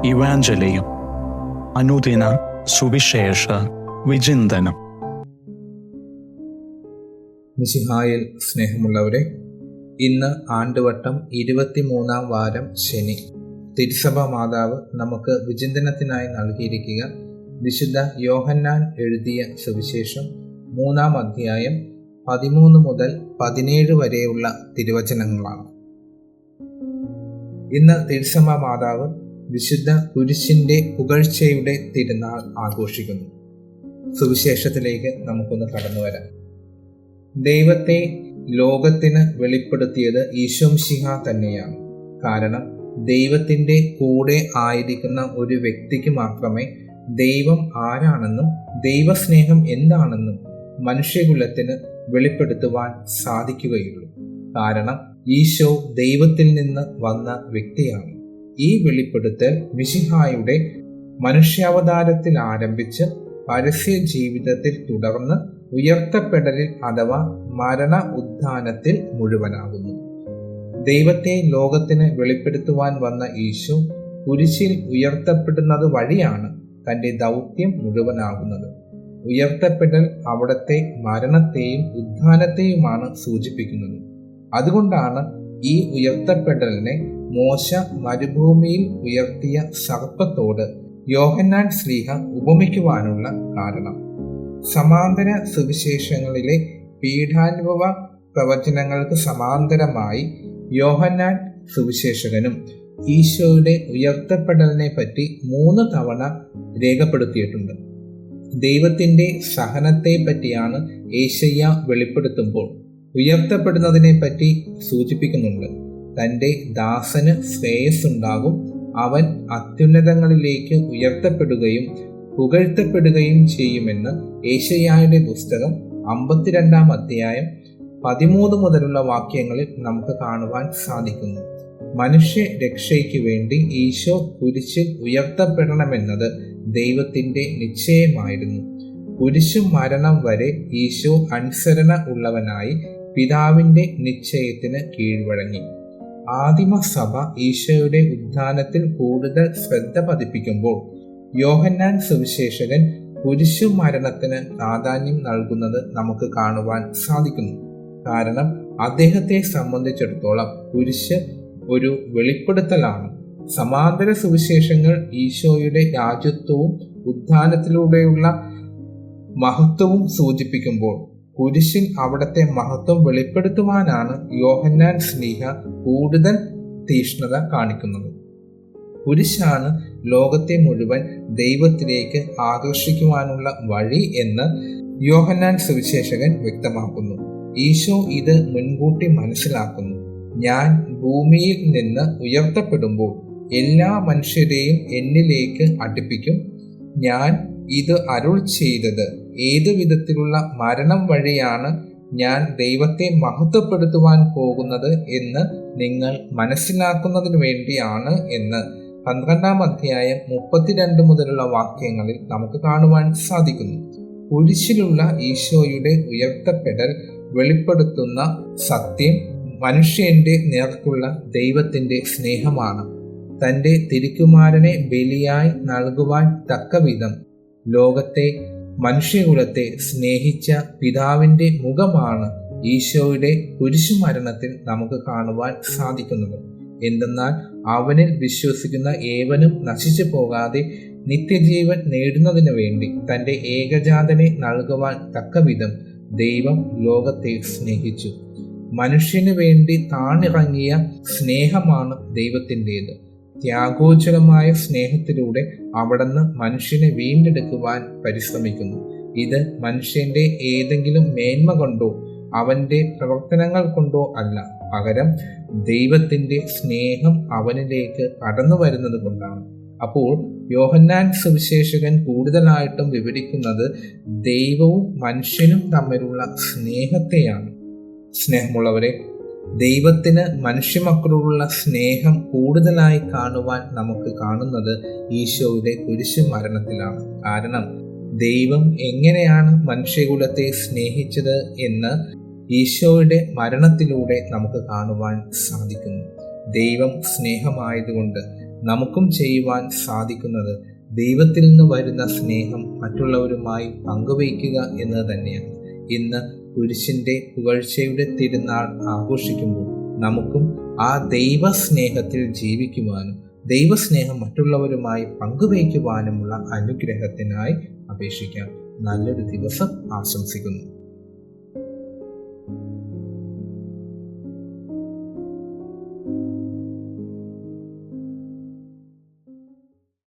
ഇവാഞ്ചലിയും അനുദിന സുവിശേഷ വിചിന്തനം. മിശിഹായിൽ സ്നേഹമുള്ളവരെ, ഇന്ന് ആണ്ടുവട്ടം 23-ാം വാരം ശനി. തിരുസഭ മാതാവ് നമുക്ക് വിചിന്തനത്തിനായി നൽകിയിരിക്കുക വിശുദ്ധ യോഹന്നാൻ എഴുതിയ സുവിശേഷം 3-ാം അധ്യായം 13 മുതൽ 17 വരെയുള്ള തിരുവചനങ്ങളാണ്. ഇന്ന് തിരുസഭ മാതാവ് വിശുദ്ധ കുരിശിന്റെ പുകഴ്ചയുടെ തിരുനാൾ ആഘോഷിക്കുന്നു. സുവിശേഷത്തിലേക്ക് നമുക്കൊന്ന് കടന്നു വരാം. ദൈവത്തെ ലോകത്തിന് വെളിപ്പെടുത്തിയത് ഈശോമിശിഹാ തന്നെയാണ്. കാരണം ദൈവത്തിൻ്റെ കൂടെ ആയിരിക്കുന്ന ഒരു വ്യക്തിക്ക് മാത്രമേ ദൈവം ആരാണെന്നും ദൈവസ്നേഹം എന്താണെന്നും മനുഷ്യകുലത്തിന് വെളിപ്പെടുത്തുവാൻ സാധിക്കുകയുള്ളൂ. കാരണം ഈശോ ദൈവത്തിൽ നിന്ന് വന്ന വ്യക്തിയാണ്. ഈ വെളിപ്പെടുത്തൽ മിശിഹായുടെ മനുഷ്യാവതാരത്തിൽ ആരംഭിച്ച് പരസ്യ ജീവിതത്തിൽ തുടർന്ന് ഉയർത്തപ്പെടലിൽ അഥവാ മരണ ഉത്ഥാനത്തിൽ മുഴുവനാകുന്നു. ദൈവത്തെ ലോകത്തിന് വെളിപ്പെടുത്തുവാൻ വന്ന ഈശോ കുരിശിൽ ഉയർത്തപ്പെടുന്നത് വഴിയാണ് തൻ്റെ ദൗത്യം മുഴുവനാകുന്നത്. ഉയർത്തപ്പെടൽ അവിടുത്തെ മരണത്തെയും ഉത്ഥാനത്തെയുമാണ് സൂചിപ്പിക്കുന്നത്. അതുകൊണ്ടാണ് ഈ ഉയർത്തപ്പെടലിനെ മോശ മരുഭൂമിയിൽ ഉയർത്തിയ സർപ്പത്തോട് യോഹന്നാൻ ശ്ലീഹ ഉപമിക്കുവാനുള്ള കാരണം. സമാന്തര സുവിശേഷങ്ങളിലെ പീഠാനുഭവ പ്രവചനങ്ങൾക്ക് സമാന്തരമായി യോഹന്നാൻ സുവിശേഷകനും ഈശോയുടെ ഉയർത്തപ്പെടലിനെ പറ്റി 3 തവണ രേഖപ്പെടുത്തിയിട്ടുണ്ട്. ദൈവത്തിൻ്റെ സഹനത്തെ പറ്റിയാണ് യേശയ്യ വെളിപ്പെടുത്തുമ്പോൾ ഉയർത്തപ്പെടുന്നതിനെ പറ്റി സൂചിപ്പിക്കുന്നുണ്ട്. തൻ്റെ ദാസന് ശ്രേയസ്സുണ്ടാകും, അവൻ അത്യുന്നതങ്ങളിലേക്ക് ഉയർത്തപ്പെടുകയും പുകഴ്ത്തപ്പെടുകയും ചെയ്യുമെന്ന് യേശയ്യായുടെ പുസ്തകം 52-ാം അധ്യായം 13 മുതലുള്ള വാക്യങ്ങളിൽ നമുക്ക് കാണുവാൻ സാധിക്കുന്നു. മനുഷ്യ രക്ഷയ്ക്ക് വേണ്ടി ഈശോ കുരിശിൽ ഉയർത്തപ്പെടണമെന്നത് ദൈവത്തിൻ്റെ നിശ്ചയമായിരുന്നു. കുരിശു മരണം വരെ ഈശോ അനുസരണ ഉള്ളവനായി പിതാവിൻ്റെ നിശ്ചയത്തിന് കീഴ്വഴങ്ങി. ആദിമസഭ ഈശോയുടെ ഉത്ഥാനത്തിൽ കൂടുതൽ ശ്രദ്ധ പതിപ്പിക്കുമ്പോൾ യോഹന്നാൻ സുവിശേഷകൻ കുരിശു മരണത്തിന് പ്രാധാന്യം നൽകുന്നത് നമുക്ക് കാണുവാൻ സാധിക്കുന്നു. കാരണം അദ്ദേഹത്തെ സംബന്ധിച്ചിടത്തോളം കുരിശ് ഒരു വെളിപ്പെടുത്തലാണ്. സമാന്തര സുവിശേഷങ്ങൾ ഈശോയുടെ രാജ്യത്വവും ഉത്ഥാനത്തിലൂടെയുള്ള മഹത്വവും സൂചിപ്പിക്കുമ്പോൾ കുരിശിൽ അവിടുത്തെ മഹത്വം വെളിപ്പെടുത്തുവാനാണ് യോഹന്നാൻ ശ്ലീഹ കൂടുതൽ തീക്ഷ്ണത കാണിക്കുന്നത്. കുരിശാണ് ലോകത്തെ മുഴുവൻ ദൈവത്തിലേക്ക് ആകർഷിക്കുവാനുള്ള വഴി എന്ന് യോഹന്നാൻ സുവിശേഷകൻ വ്യക്തമാക്കുന്നു. ഈശോ ഇത് മുൻകൂട്ടി മനസ്സിലാക്കുന്നു. ഞാൻ ഭൂമിയിൽ നിന്ന് ഉയർത്തപ്പെടുമ്പോൾ എല്ലാ മനുഷ്യരെയും എന്നിലേക്ക് അടുപ്പിക്കും. ഞാൻ ഇത് അരുൾ ചെയ്തത് ഏതു വിധത്തിലുള്ള മരണം വഴിയാണ് ഞാൻ ദൈവത്തെ മഹത്വപ്പെടുത്തുവാൻ പോകുന്നത് എന്ന് നിങ്ങൾ മനസ്സിലാക്കുന്നതിന് വേണ്ടിയാണ് എന്ന് 12-ാം അധ്യായം 32 മുതലുള്ള വാക്യങ്ങളിൽ നമുക്ക് കാണുവാൻ സാധിക്കുന്നു. കുരിശിലുള്ള ഈശോയുടെ ഉയർത്തപ്പെടൽ വെളിപ്പെടുത്തുന്ന സത്യം മനുഷ്യന്റെ നേർക്കുള്ള ദൈവത്തിൻ്റെ സ്നേഹമാണ്. തൻ്റെ തിരുക്കുമാരനെ ബലിയായി നൽകുവാൻ തക്കവിധം ലോകത്തെ മനുഷ്യകുലത്തെ സ്നേഹിച്ച പിതാവിൻ്റെ മുഖമാണ് ഈശോയുടെ കുരിശുമരണത്തിൽ നമുക്ക് കാണുവാൻ സാധിക്കുന്നത്. എന്തെന്നാൽ അവനിൽ വിശ്വസിക്കുന്ന ഏവനും നശിച്ചു പോകാതെ നിത്യജീവൻ നേടുന്നതിന് വേണ്ടി തൻ്റെ ഏകജാതനെ നൽകുവാൻ തക്കവിധം ദൈവം ലോകത്തെ സ്നേഹിച്ചു. മനുഷ്യന് വേണ്ടി താണിറങ്ങിയ സ്നേഹമാണ് ദൈവത്തിൻ്റേത്. ത്യാഗോജ്വലമായ സ്നേഹത്തിലൂടെ അവിടുന്ന് മനുഷ്യനെ വീണ്ടെടുക്കുവാൻ പരിശ്രമിക്കുന്നു. ഇത് മനുഷ്യന്റെ ഏതെങ്കിലും മേന്മ കൊണ്ടോ അവന്റെ പ്രവർത്തനങ്ങൾ കൊണ്ടോ അല്ല, പകരം ദൈവത്തിൻ്റെ സ്നേഹം അവനിലേക്ക് കടന്നു വരുന്നത് കൊണ്ടാണ്. അപ്പോൾ യോഹന്നാൻ സുവിശേഷകൻ കൂടുതലായിട്ടും വിവരിക്കുന്നത് ദൈവവും മനുഷ്യനും തമ്മിലുള്ള സ്നേഹത്തെയാണ്. സ്നേഹമുള്ളവരെ, ദൈവത്തിന് മനുഷ്യമക്കളോടുള്ള സ്നേഹം കൂടുതലായി കാണുവാൻ നമുക്ക് കാണുന്നത് ഈശോയുടെ കുരിശു മരണത്തിലാണ്. കാരണം ദൈവം എങ്ങനെയാണ് മനുഷ്യകുലത്തെ സ്നേഹിച്ചത് എന്ന് ഈശോയുടെ മരണത്തിലൂടെ നമുക്ക് കാണുവാൻ സാധിക്കുന്നു. ദൈവം സ്നേഹമായതുകൊണ്ട് നമുക്കും ചെയ്യുവാൻ സാധിക്കുന്നത് ദൈവത്തിൽ നിന്ന് വരുന്ന സ്നേഹം മറ്റുള്ളവരുമായി പങ്കുവയ്ക്കുക എന്ന് തന്നെയാണ്. ഇന്ന് കുരിശിൻ്റെ പുകഴ്ചയുടെ തിരുനാൾ ആഘോഷിക്കുമ്പോൾ നമുക്കും ആ ദൈവസ്നേഹത്തിൽ ജീവിക്കുവാനും ദൈവസ്നേഹം മറ്റുള്ളവരുമായി പങ്കുവയ്ക്കുവാനുമുള്ള അനുഗ്രഹത്തിനായി അപേക്ഷിക്കാം. നല്ലൊരു ദിവസം ആശംസിക്കുന്നു.